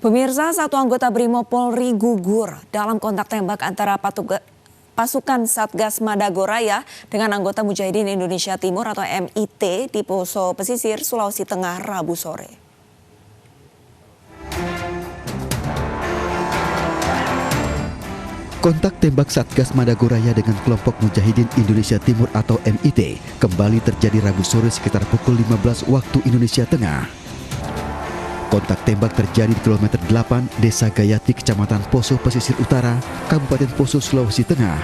Pemirsa, satu anggota Brimob Polri gugur dalam kontak tembak antara pasukan Satgas Madagoraya dengan anggota Mujahidin Indonesia Timur atau MIT di Poso Pesisir, Sulawesi Tengah, Rabu sore. Kontak tembak Satgas Madagoraya dengan kelompok Mujahidin Indonesia Timur atau MIT kembali terjadi Rabu sore sekitar pukul 15 waktu Indonesia Tengah. Kontak tembak terjadi di kilometer 8 Desa Gayati, Kecamatan Poso Pesisir Utara, Kabupaten Poso, Sulawesi Tengah.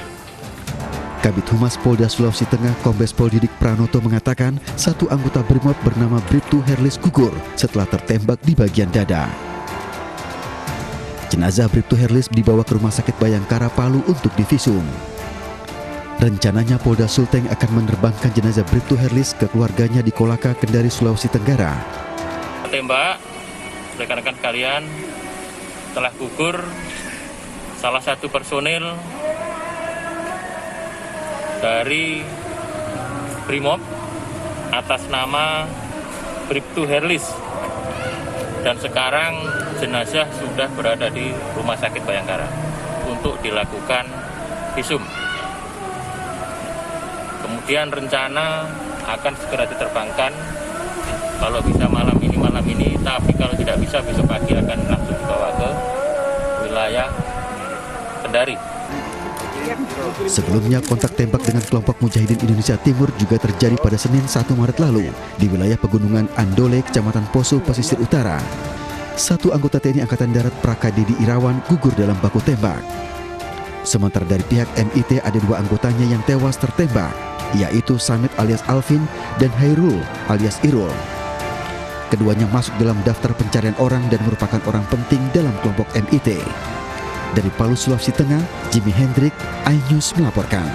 Kabid Humas Polda Sulawesi Tengah, Kombes Pol Didik Pranoto mengatakan satu anggota Brimob bernama Bribtu Herlis gugur setelah tertembak di bagian dada. Jenazah Bribtu Herlis dibawa ke Rumah Sakit Bayangkara Palu untuk divisum. Rencananya Polda Sulteng akan menerbangkan jenazah Bribtu Herlis ke keluarganya di Kolaka, Kendari, Sulawesi Tenggara. Tembak, rekan-rekan sekalian, telah gugur salah satu personil dari Brimob atas nama Bribtu Herlis, dan sekarang jenazah sudah berada di Rumah Sakit Bayangkara untuk dilakukan visum. Kemudian rencana akan segera diterbangkan, kalau bisa malam ini, tapi kalau tidak bisa besok pagi akan langsung dibawa ke wilayah Kendari. Sebelumnya kontak tembak dengan kelompok Mujahidin Indonesia Timur juga terjadi pada Senin 1 Maret lalu di wilayah pegunungan Andole, Kecamatan Poso Pesisir Utara. Satu anggota TNI Angkatan Darat Prakadedi Irawan gugur dalam baku tembak. Sementara dari pihak MIT ada dua anggotanya yang tewas tertembak, yaitu Samit alias Alvin dan Hairul alias Irul. Keduanya masuk dalam daftar pencarian orang dan merupakan orang penting dalam kelompok MIT. Dari Palu, Sulawesi Tengah, Jimmy Hendrik, iNews melaporkan.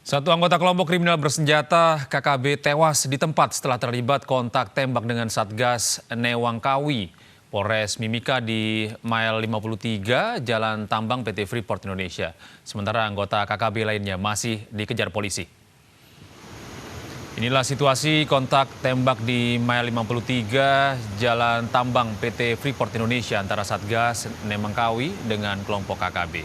Satu anggota kelompok kriminal bersenjata KKB tewas di tempat setelah terlibat kontak tembak dengan Satgas Newangkawi, Polres Mimika di Mile 53, Jalan Tambang PT Freeport Indonesia. Sementara anggota KKB lainnya masih dikejar polisi. Inilah situasi kontak tembak di Mile 53, Jalan Tambang PT Freeport Indonesia antara Satgas Newangkawi dengan kelompok KKB.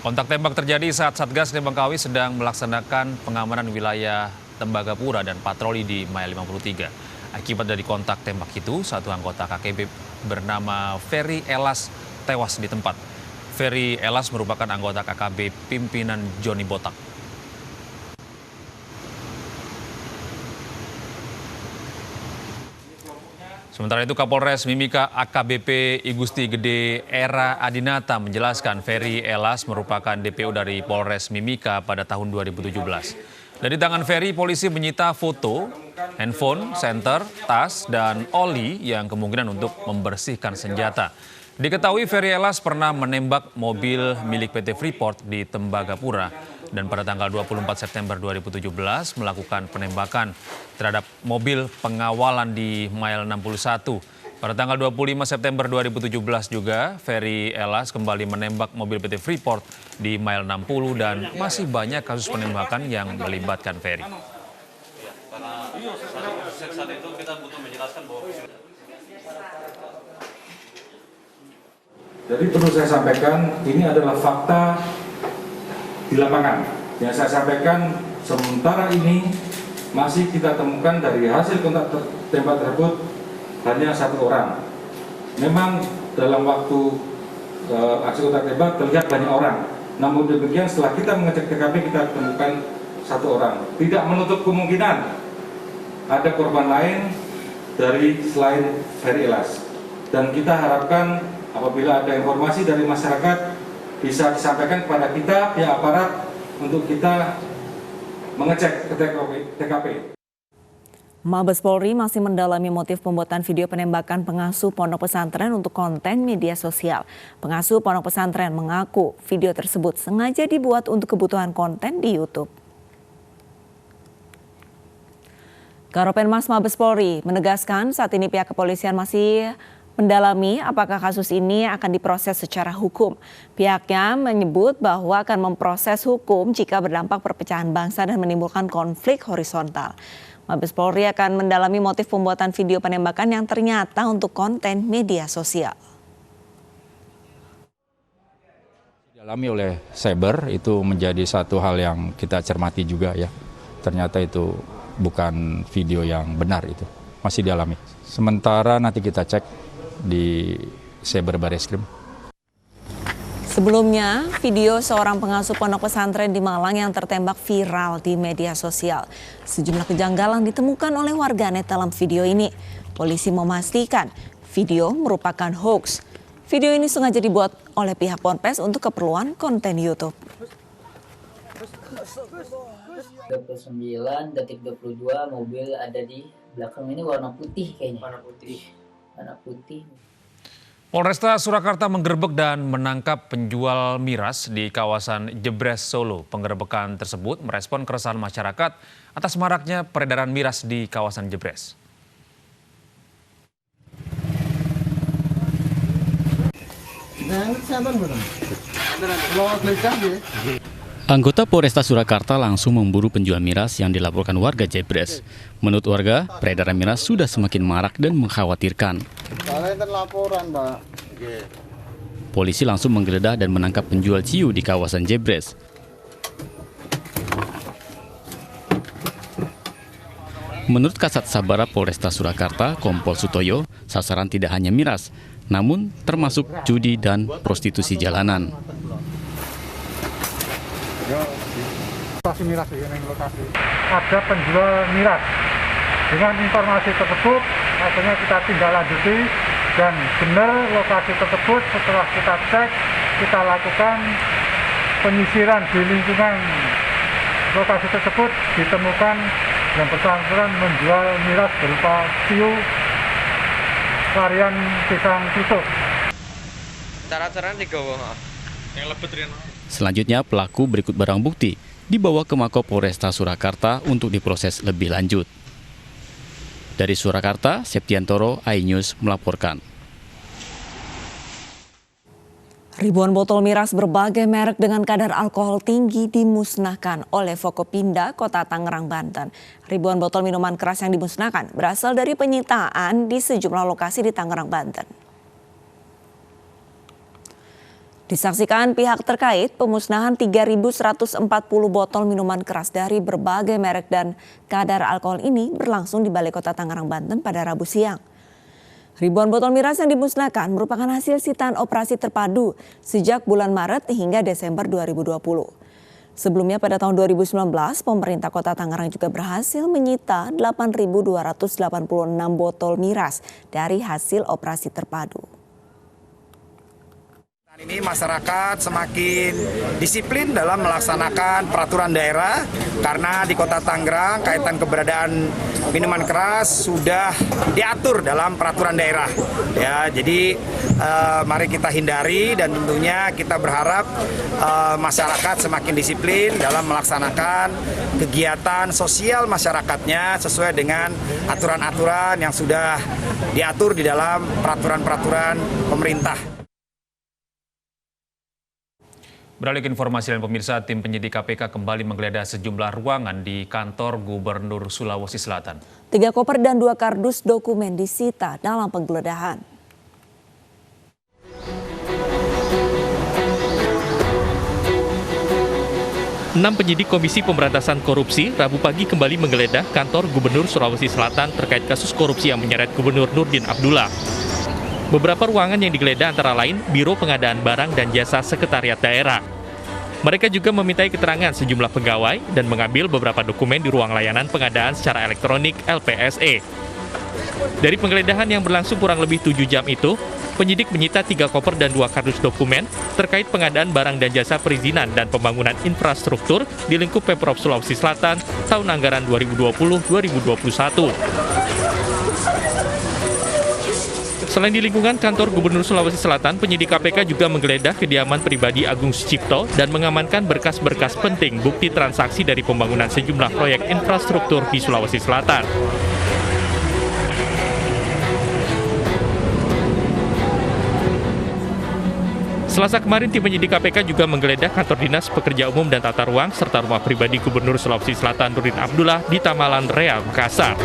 Kontak tembak terjadi saat Satgas Newangkawi sedang melaksanakan pengamanan wilayah Tembagapura dan patroli di Mile 53. Akibat dari kontak tembak itu, satu anggota KKB bernama Ferry Elas tewas di tempat. Ferry Elas merupakan anggota KKB pimpinan Joni Botak. Sementara itu Kapolres Mimika AKBP Igusti Gede Era Adinata menjelaskan Ferry Elas merupakan DPO dari Polres Mimika pada tahun 2017. Dari tangan Ferry, polisi menyita foto, handphone, senter, tas, dan oli yang kemungkinan untuk membersihkan senjata. Diketahui Ferry Elas pernah menembak mobil milik PT Freeport di Tembagapura dan pada tanggal 24 September 2017 melakukan penembakan terhadap mobil pengawalan di Mile 61. Pada tanggal 25 September 2017 juga Ferry Elas kembali menembak mobil PT Freeport di Mile 60 dan masih banyak kasus penembakan yang melibatkan Ferry. Jadi perlu saya sampaikan, ini adalah fakta di lapangan. Yang saya sampaikan sementara ini masih kita temukan dari hasil kontak tembak tersebut hanya satu orang. Memang dalam waktu aksi kontak tembak terlihat banyak orang. Namun demikian setelah kita mengecek TKP kita temukan satu orang. Tidak menutup kemungkinan ada korban lain dari selain Ferry Elas. Dan kita harapkan apabila ada informasi dari masyarakat bisa disampaikan kepada kita, pihak aparat, untuk kita mengecek ke TKP. Mabes Polri masih mendalami motif pembuatan video penembakan pengasuh pondok pesantren untuk konten media sosial. Pengasuh pondok pesantren mengaku video tersebut sengaja dibuat untuk kebutuhan konten di YouTube. Karopenmas Mabes Polri menegaskan saat ini pihak kepolisian masih mendalami apakah kasus ini akan diproses secara hukum. Pihaknya menyebut bahwa akan memproses hukum jika berdampak perpecahan bangsa dan menimbulkan konflik horizontal. Mabes Polri akan mendalami motif pembuatan video penembakan yang ternyata untuk konten media sosial. Dialami oleh cyber itu menjadi satu hal yang kita cermati juga ya. Ternyata itu bukan video yang benar itu. Masih dialami. Sementara nanti kita cek di Cyber Barreskrim. Sebelumnya, video seorang pengasuh pondok pesantren di Malang yang tertembak viral di media sosial. Sejumlah kejanggalan ditemukan oleh warganet dalam video ini. Polisi memastikan video merupakan hoax. Video ini sengaja dibuat oleh pihak Ponpes untuk keperluan konten YouTube. 29 detik 22 mobil ada di belakang ini warna putih kayaknya. Warna putih. Polresta Surakarta menggerebek dan menangkap penjual miras di kawasan Jebres, Solo. Penggerebekan tersebut merespon keresahan masyarakat atas maraknya peredaran miras di kawasan Jebres. Anggota Polresta Surakarta langsung memburu penjual miras yang dilaporkan warga Jebres. Menurut warga, peredaran miras sudah semakin marak dan mengkhawatirkan. Polisi langsung menggeledah dan menangkap penjual ciu di kawasan Jebres. Menurut Kasat Sabara Polresta Surakarta, Kompol Sutoyo, sasaran tidak hanya miras, namun termasuk judi dan prostitusi jalanan. Ada penjual miras. Dengan informasi tersebut, akhirnya kita tindak lanjuti dan benar lokasi tersebut setelah kita cek, kita lakukan penyisiran di lingkungan lokasi tersebut, ditemukan yang bersangkutan menjual miras berupa ciu varian pisang tusuk. Cara-cara digawa yang lebet rian. Selanjutnya pelaku berikut barang bukti dibawa ke Mako Polresta Surakarta untuk diproses lebih lanjut. Dari Surakarta, Septiantoro, iNews melaporkan. Ribuan botol miras berbagai merek dengan kadar alkohol tinggi dimusnahkan oleh Forkopimda Kota Tangerang, Banten. Ribuan botol minuman keras yang dimusnahkan berasal dari penyitaan di sejumlah lokasi di Tangerang, Banten. Disaksikan pihak terkait, pemusnahan 3.140 botol minuman keras dari berbagai merek dan kadar alkohol ini berlangsung di Balai Kota Tangerang, Banten pada Rabu siang. Ribuan botol miras yang dimusnahkan merupakan hasil sitaan operasi terpadu sejak bulan Maret hingga Desember 2020. Sebelumnya pada tahun 2019, pemerintah Kota Tangerang juga berhasil menyita 8.286 botol miras dari hasil operasi terpadu. Ini masyarakat semakin disiplin dalam melaksanakan peraturan daerah karena di Kota Tangerang kaitan keberadaan minuman keras sudah diatur dalam peraturan daerah. Ya, jadi mari kita hindari dan tentunya kita berharap masyarakat semakin disiplin dalam melaksanakan kegiatan sosial masyarakatnya sesuai dengan aturan-aturan yang sudah diatur di dalam peraturan-peraturan pemerintah. Beralih ke informasi lain pemirsa, tim penyidik KPK kembali menggeledah sejumlah ruangan di kantor Gubernur Sulawesi Selatan. 3 koper dan 2 kardus dokumen disita dalam penggeledahan. Enam penyidik Komisi Pemberantasan Korupsi Rabu pagi kembali menggeledah kantor Gubernur Sulawesi Selatan terkait kasus korupsi yang menyeret Gubernur Nurdin Abdullah. Beberapa ruangan yang digeledah antara lain Biro Pengadaan Barang dan Jasa Sekretariat Daerah. Mereka juga memintai keterangan sejumlah pegawai dan mengambil beberapa dokumen di ruang layanan pengadaan secara elektronik LPSE. Dari penggeledahan yang berlangsung kurang lebih 7 jam itu, penyidik menyita 3 koper dan 2 kardus dokumen terkait pengadaan barang dan jasa perizinan dan pembangunan infrastruktur di lingkup Pemprov Sulawesi Selatan tahun anggaran 2020-2021. Selain di lingkungan kantor Gubernur Sulawesi Selatan, penyidik KPK juga menggeledah kediaman pribadi Agung Sucipto dan mengamankan berkas-berkas penting bukti transaksi dari pembangunan sejumlah proyek infrastruktur di Sulawesi Selatan. Selasa kemarin, tim penyidik KPK juga menggeledah kantor dinas pekerja umum dan tata ruang serta rumah pribadi Gubernur Sulawesi Selatan Nurdin Abdullah di Tamalan Real, Makassar.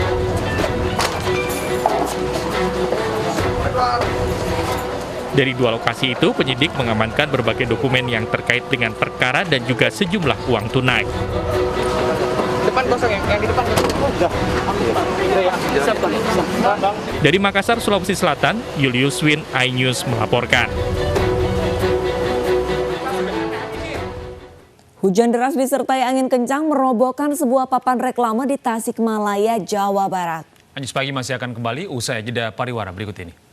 Dari dua lokasi itu, penyidik mengamankan berbagai dokumen yang terkait dengan perkara dan juga sejumlah uang tunai. Depan kosong, yang di depan Dari Makassar, Sulawesi Selatan, Julius Win, iNews melaporkan. Hujan deras disertai angin kencang merobohkan sebuah papan reklame di Tasikmalaya, Jawa Barat. Anjus Pagi masih akan kembali usai jeda pariwara berikut ini.